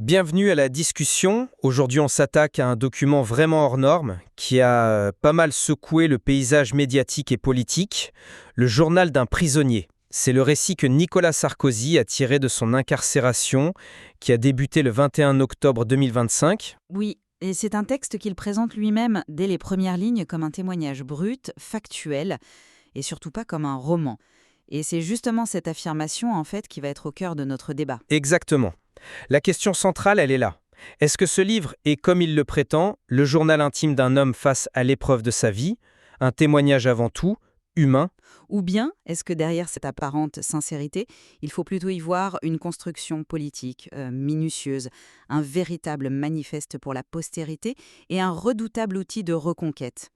Bienvenue à la discussion. Aujourd'hui, on s'attaque à un document vraiment hors norme qui a pas mal secoué le paysage médiatique et politique, le journal d'un prisonnier. C'est le récit que Nicolas Sarkozy a tiré de son incarcération qui a débuté le 21 octobre 2025. Oui, et c'est un texte qu'il présente lui-même dès les premières lignes comme un témoignage brut, factuel, et surtout pas comme un roman. Et c'est justement cette affirmation, en fait, qui va être au cœur de notre débat. Exactement. La question centrale, elle est là. Est-ce que ce livre est, comme il le prétend, le journal intime d'un homme face à l'épreuve de sa vie, un témoignage avant tout, humain? Ou bien, est-ce que derrière cette apparente sincérité, il faut plutôt y voir une construction politique, minutieuse, un véritable manifeste pour la postérité et un redoutable outil de reconquête?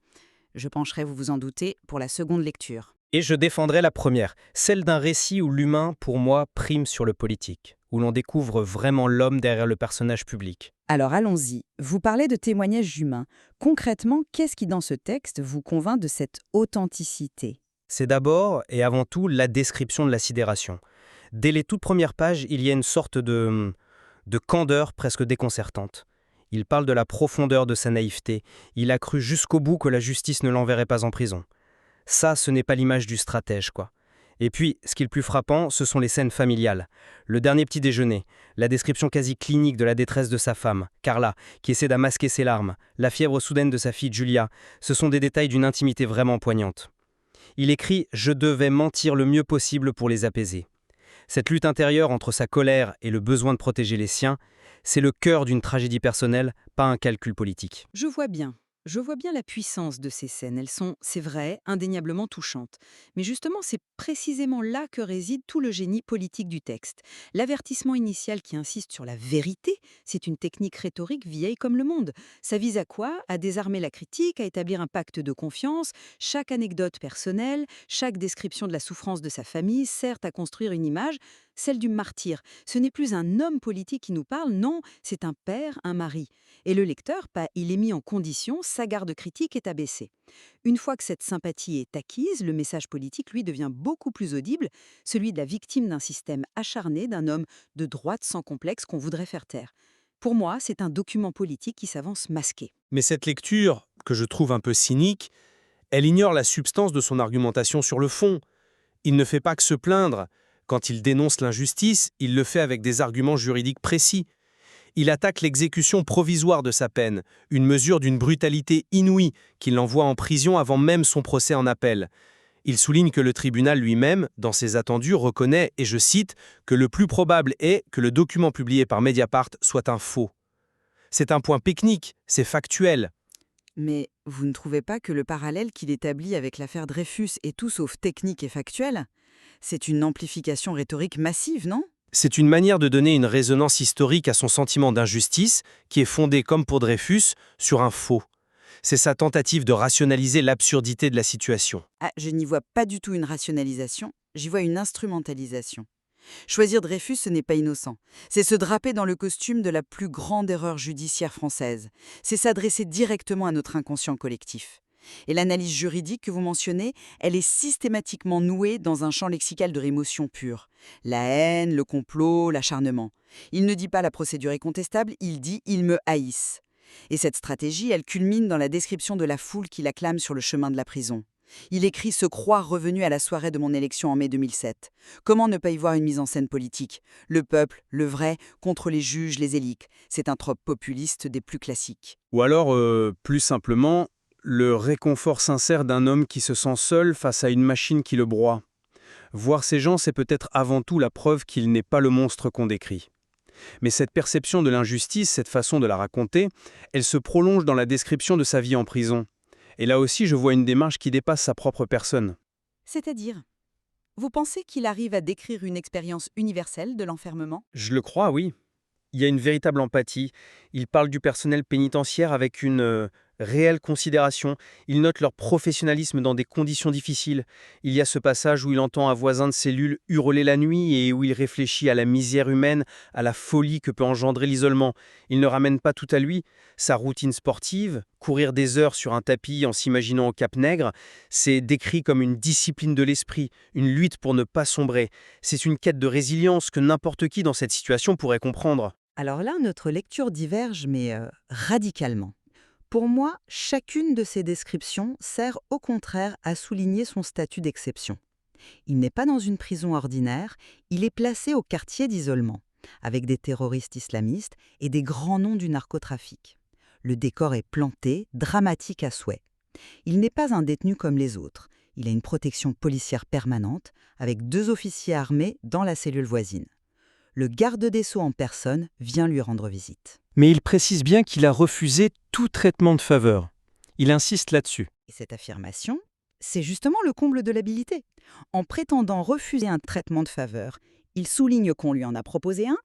Je pencherai, vous vous en doutez, pour la seconde lecture. Et je défendrai la première, celle d'un récit où l'humain, pour moi, prime sur le politique, où l'on découvre vraiment l'homme derrière le personnage public. Alors allons-y, vous parlez de témoignages humains. Concrètement, qu'est-ce qui dans ce texte vous convainc de cette authenticité? C'est d'abord et avant tout la description de la sidération. Dès les toutes premières pages, il y a une sorte de candeur presque déconcertante. Il parle de la profondeur de sa naïveté. Il a cru jusqu'au bout que la justice ne l'enverrait pas en prison. Ça, ce n'est pas l'image du stratège, quoi. Et puis, ce qui est le plus frappant, ce sont les scènes familiales. Le dernier petit déjeuner, la description quasi clinique de la détresse de sa femme, Carla, qui essaie de masquer ses larmes, la fièvre soudaine de sa fille Julia, ce sont des détails d'une intimité vraiment poignante. Il écrit « Je devais mentir le mieux possible pour les apaiser ». Cette lutte intérieure entre sa colère et le besoin de protéger les siens, c'est le cœur d'une tragédie personnelle, pas un calcul politique. Je vois bien. Je vois bien la puissance de ces scènes. Elles sont, c'est vrai, indéniablement touchantes. Mais justement, c'est précisément là que réside tout le génie politique du texte. L'avertissement initial qui insiste sur la vérité, c'est une technique rhétorique vieille comme le monde. Ça vise à quoi? À désarmer la critique, à établir un pacte de confiance. Chaque anecdote personnelle, chaque description de la souffrance de sa famille sert à construire une image, celle du martyr. Ce n'est plus un homme politique qui nous parle, non, c'est un père, un mari. Et le lecteur, il est mis en condition, sa garde critique est abaissée. Une fois que cette sympathie est acquise, le message politique, lui, devient beaucoup plus audible, celui de la victime d'un système acharné, d'un homme de droite sans complexe qu'on voudrait faire taire. Pour moi, c'est un document politique qui s'avance masqué. Mais cette lecture, que je trouve un peu cynique, elle ignore la substance de son argumentation sur le fond. Il ne fait pas que se plaindre. Quand il dénonce l'injustice, il le fait avec des arguments juridiques précis. Il attaque l'exécution provisoire de sa peine, une mesure d'une brutalité inouïe qui l'envoie en prison avant même son procès en appel. Il souligne que le tribunal lui-même, dans ses attendus, reconnaît, et je cite, que le plus probable est que le document publié par Mediapart soit un faux. C'est un point technique, c'est factuel. Mais vous ne trouvez pas que le parallèle qu'il établit avec l'affaire Dreyfus est tout sauf technique et factuel? C'est une amplification rhétorique massive, non? C'est une manière de donner une résonance historique à son sentiment d'injustice qui est fondé, comme pour Dreyfus, sur un faux. C'est sa tentative de rationaliser l'absurdité de la situation. Ah, je n'y vois pas du tout une rationalisation, j'y vois une instrumentalisation. Choisir Dreyfus, ce n'est pas innocent. C'est se draper dans le costume de la plus grande erreur judiciaire française. C'est s'adresser directement à notre inconscient collectif. Et l'analyse juridique que vous mentionnez, elle est systématiquement nouée dans un champ lexical de l'émotion pure. La haine, le complot, l'acharnement. Il ne dit pas la procédure est contestable, il dit « ils me haïssent ». Et cette stratégie, elle culmine dans la description de la foule qui l'acclame sur le chemin de la prison. Il écrit se croire revenu à la soirée de mon élection en mai 2007. Comment ne pas y voir une mise en scène politique? Le peuple, le vrai, contre les juges, les élites. C'est un trope populiste des plus classiques. Ou alors, plus simplement, le réconfort sincère d'un homme qui se sent seul face à une machine qui le broie. Voir ces gens, c'est peut-être avant tout la preuve qu'il n'est pas le monstre qu'on décrit. Mais cette perception de l'injustice, cette façon de la raconter, elle se prolonge dans la description de sa vie en prison. Et là aussi, je vois une démarche qui dépasse sa propre personne. C'est-à-dire, vous pensez qu'il arrive à décrire une expérience universelle de l'enfermement? Je le crois, oui. Il y a une véritable empathie. Il parle du personnel pénitentiaire avec une réelle considération. Il note leur professionnalisme dans des conditions difficiles. Il y a ce passage où il entend un voisin de cellule hurler la nuit et où il réfléchit à la misère humaine, à la folie que peut engendrer l'isolement. Il ne ramène pas tout à lui. Sa routine sportive, courir des heures sur un tapis en s'imaginant au Cap Nègre, c'est décrit comme une discipline de l'esprit, une lutte pour ne pas sombrer. C'est une quête de résilience que n'importe qui dans cette situation pourrait comprendre. Alors là, notre lecture diverge, mais radicalement. Pour moi, chacune de ces descriptions sert au contraire à souligner son statut d'exception. Il n'est pas dans une prison ordinaire, il est placé au quartier d'isolement, avec des terroristes islamistes et des grands noms du narcotrafic. Le décor est planté, dramatique à souhait. Il n'est pas un détenu comme les autres. Il a une protection policière permanente, avec 2 officiers armés dans la cellule voisine. Le garde des Sceaux en personne vient lui rendre visite. Mais il précise bien qu'il a refusé tout traitement de faveur. Il insiste là-dessus. Et cette affirmation, c'est justement le comble de l'habilité. En prétendant refuser un traitement de faveur, il souligne qu'on lui en a proposé un,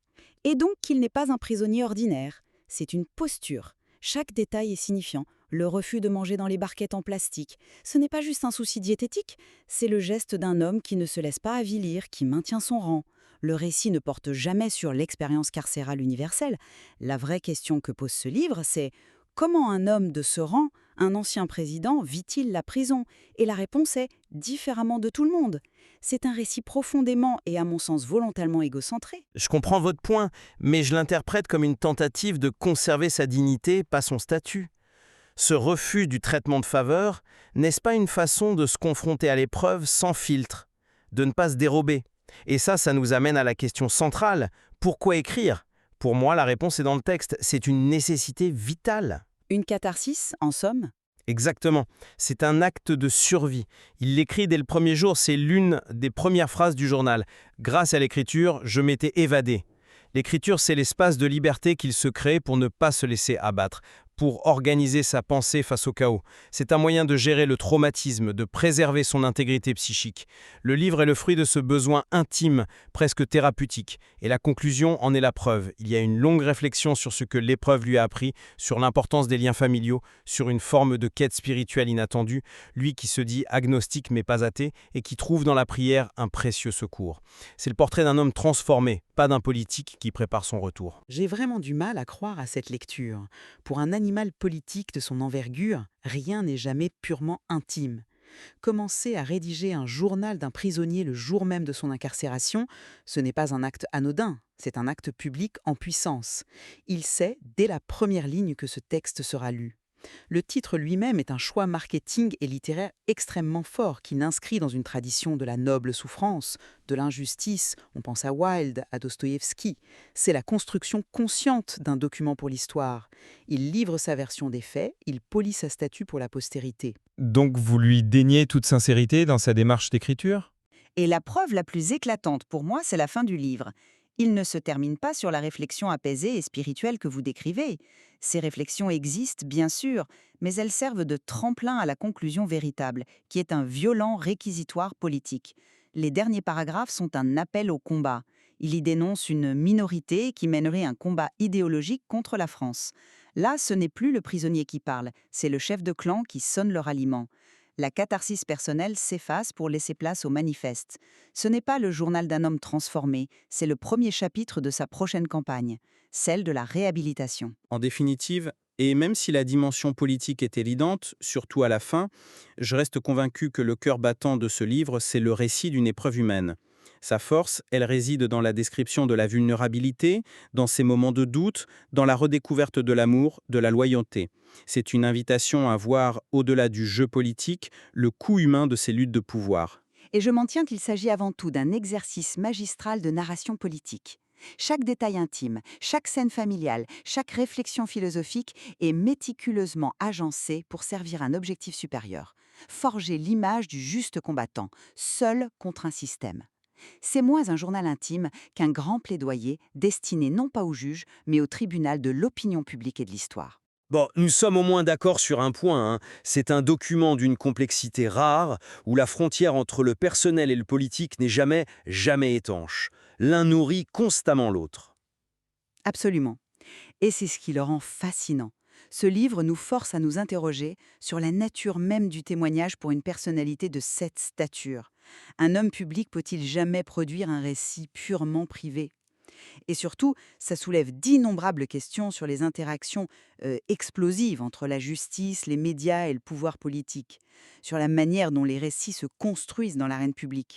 et donc qu'il n'est pas un prisonnier ordinaire. C'est une posture. Chaque détail est signifiant. Le refus de manger dans les barquettes en plastique. Ce n'est pas juste un souci diététique, c'est le geste d'un homme qui ne se laisse pas avilir, qui maintient son rang. Le récit ne porte jamais sur l'expérience carcérale universelle. La vraie question que pose ce livre, c'est comment un homme de ce rang, un ancien président, vit-il la prison? Et la réponse est différemment de tout le monde. C'est un récit profondément et à mon sens volontairement égocentré. Je comprends votre point, mais je l'interprète comme une tentative de conserver sa dignité, pas son statut. Ce refus du traitement de faveur, n'est-ce pas une façon de se confronter à l'épreuve sans filtre, de ne pas se dérober? Et ça nous amène à la question centrale. Pourquoi écrire? Pour moi, la réponse est dans le texte. C'est une nécessité vitale. Une catharsis, en somme? Exactement. C'est un acte de survie. Il l'écrit dès le premier jour, c'est l'une des premières phrases du journal. Grâce à l'écriture, je m'étais évadé. L'écriture, c'est l'espace de liberté qu'il se crée pour ne pas se laisser abattre, pour organiser sa pensée face au chaos. C'est un moyen de gérer le traumatisme, de préserver son intégrité psychique. Le livre est le fruit de ce besoin intime, presque thérapeutique. Et la conclusion en est la preuve. Il y a une longue réflexion sur ce que l'épreuve lui a appris, sur l'importance des liens familiaux, sur une forme de quête spirituelle inattendue, lui qui se dit agnostique mais pas athée, et qui trouve dans la prière un précieux secours. C'est le portrait d'un homme transformé, pas d'un politique qui prépare son retour. J'ai vraiment du mal à croire à cette lecture. Pour un animal politique de son envergure, rien n'est jamais purement intime. Commencer à rédiger un journal d'un prisonnier le jour même de son incarcération, ce n'est pas un acte anodin, c'est un acte public en puissance. Il sait, dès la première ligne, que ce texte sera lu. Le titre lui-même est un choix marketing et littéraire extrêmement fort qui l'inscrit dans une tradition de la noble souffrance, de l'injustice, on pense à Wilde, à Dostoïevski. C'est la construction consciente d'un document pour l'histoire. Il livre sa version des faits, il polit sa statue pour la postérité. Donc vous lui déniez toute sincérité dans sa démarche d'écriture? Et la preuve la plus éclatante pour moi, c'est la fin du livre. Il ne se termine pas sur la réflexion apaisée et spirituelle que vous décrivez. Ces réflexions existent, bien sûr, mais elles servent de tremplin à la conclusion véritable, qui est un violent réquisitoire politique. Les derniers paragraphes sont un appel au combat. Il y dénonce une minorité qui mènerait un combat idéologique contre la France. Là, ce n'est plus le prisonnier qui parle, c'est le chef de clan qui sonne le ralliement. La catharsis personnelle s'efface pour laisser place au manifeste. Ce n'est pas le journal d'un homme transformé, c'est le premier chapitre de sa prochaine campagne, celle de la réhabilitation. En définitive, et même si la dimension politique est évidente, surtout à la fin, je reste convaincu que le cœur battant de ce livre, c'est le récit d'une épreuve humaine. Sa force, elle réside dans la description de la vulnérabilité, dans ses moments de doute, dans la redécouverte de l'amour, de la loyauté. C'est une invitation à voir, au-delà du jeu politique, le coût humain de ces luttes de pouvoir. Et je maintiens qu'il s'agit avant tout d'un exercice magistral de narration politique. Chaque détail intime, chaque scène familiale, chaque réflexion philosophique est méticuleusement agencée pour servir un objectif supérieur, forger l'image du juste combattant, seul contre un système. C'est moins un journal intime qu'un grand plaidoyer destiné non pas au juge, mais au tribunal de l'opinion publique et de l'histoire. Bon, nous sommes au moins d'accord sur un point, hein. C'est un document d'une complexité rare, où la frontière entre le personnel et le politique n'est jamais étanche. L'un nourrit constamment l'autre. Absolument. Et c'est ce qui le rend fascinant. Ce livre nous force à nous interroger sur la nature même du témoignage pour une personnalité de cette stature. Un homme public peut-il jamais produire un récit purement privé ? Et surtout, ça soulève d'innombrables questions sur les interactions explosives entre la justice, les médias et le pouvoir politique, sur la manière dont les récits se construisent dans l'arène publique.